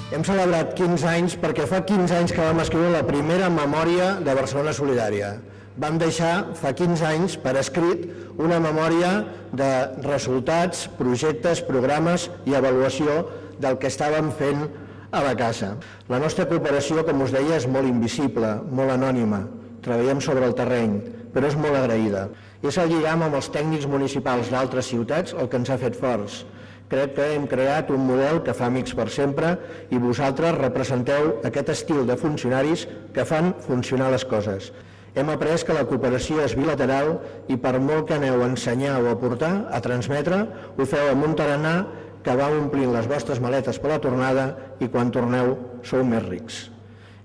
Hem celebrat 15 anys perquè fa 15 anys que vam escriure la primera memòria de Barcelona Solidària. Vam deixar fa 15 anys per escrit una memòria de resultats, projectes, programes i avaluació del que estàvem fent a la casa. La nostra cooperació, com us deia, és molt invisible, molt anònima. Treballem sobre el terreny, però és molt agraïda. És el lligam amb els tècnics municipals d'altres ciutats el que ens ha fet forts. Crec que hem creat un model que fa amics per sempre i vosaltres representeu aquest estil de funcionaris que fan funcionar les coses. Hem après que la cooperació és bilateral i per molt que aneu a ensenyar o a portar, a transmetre, ho feu amb un tarannà que va omplint les vostres maletes per la tornada i quan torneu sou més rics.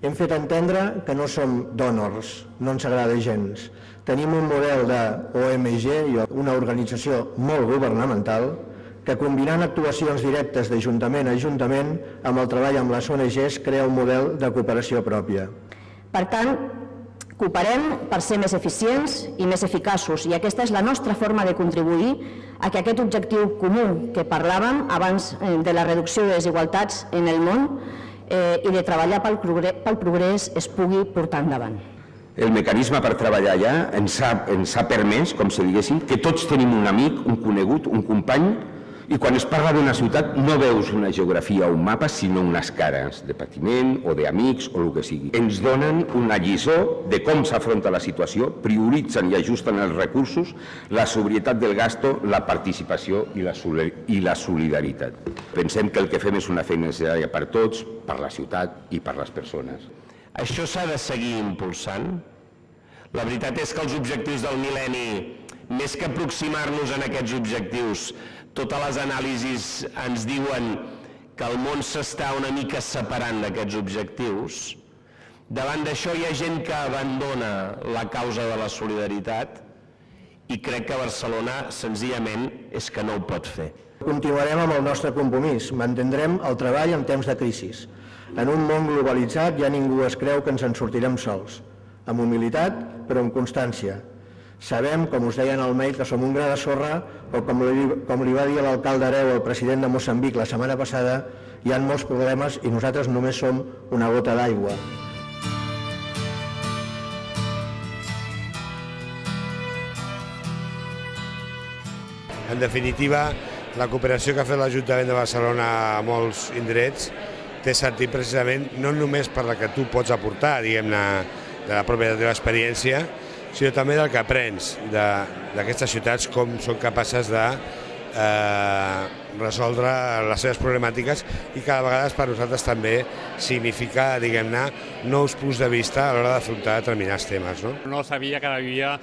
Hem fet entendre que no som dònors, no ens agrada gens. Tenim un model d'ONG, una organització molt governamental, que combinant actuacions directes d'Ajuntament a Ajuntament amb el treball amb les ONGs crea un model de cooperació pròpia. Per tant, cooperem per ser més eficients i més eficaços i aquesta és la nostra forma de contribuir a que aquest objectiu comú que parlàvem abans de la reducció de desigualtats en el món i de treballar pel progrés es pugui portar endavant. El mecanisme per treballar allà ens ha permès, com si diguéssim, que tots tenim un amic, un conegut, un company, i quan es parla d'una ciutat no veus una geografia o un mapa, sinó unes cares de patiment o d'amics o el que sigui. Ens donen una lliçó de com s'afronta la situació, prioritzen i ajusten els recursos, la sobrietat del gasto, la participació i la solidaritat. Pensem que el que fem és una feina necessària per tots, per la ciutat i per les persones. Això s'ha de seguir impulsant. La veritat és que els objectius del mil·lenni, més que aproximar-nos a aquests objectius, totes les anàlisis ens diuen que el món s'està una mica separant d'aquests objectius. Davant d'això hi ha gent que abandona la causa de la solidaritat i crec que Barcelona senzillament és que no ho pot fer. Continuarem amb el nostre compromís, mantindrem el treball en temps de crisi. En un món globalitzat ja ningú es creu que ens en sortirem sols, amb humilitat però amb constància. Sabem, com us deia en el mail, que som un gra de sorra o com li va dir l'alcalde Hereu al president de Moçambic la setmana passada, hi ha molts problemes i nosaltres només som una gota d'aigua. En definitiva, la cooperació que ha fet l'Ajuntament de Barcelona a molts indrets té sentit precisament no només per la que tu pots aportar, diguem-ne, de la pròpia teva experiència, sinó també del que aprens d'aquestes ciutats, com són capaces de resoldre les seves problemàtiques i que a vegades per nosaltres també significa, diguem-ne, nous punts de vista a l'hora d'afrontar determinats temes. No sabia que hi havia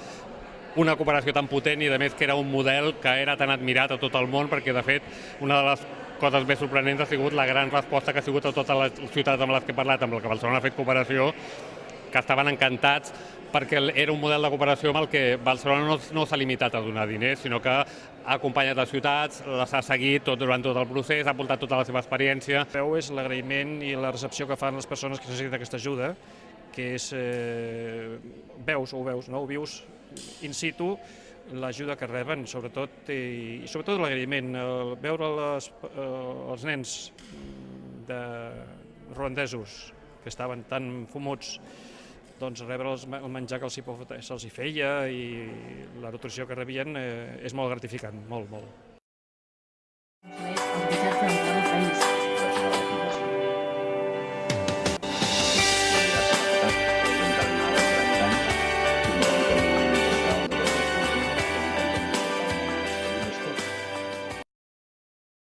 una cooperació tan potent i a més que era un model que era tan admirat a tot el món perquè de fet una de les coses més sorprenents ha sigut la gran resposta que ha sigut a totes les ciutats amb les que he parlat, amb les que Barcelona ha fet cooperació, que estaven encantats perquè era un model de cooperació amb el que Barcelona no s'ha limitat a donar diners, sinó que ha acompanyat les ciutats, les ha seguit durant tot el procés, ha aportat tota la seva experiència. Veu és l'agraïment i la recepció que fan les persones que necessiten aquesta ajuda, que és, ho vius in situ, l'ajuda que reben, sobretot, i sobretot l'agraïment, veure els nens ruandesos que estaven tan fumuts, doncs rebre el menjar que se'ls feia i la nutrició que rebien és molt gratificant, molt, molt.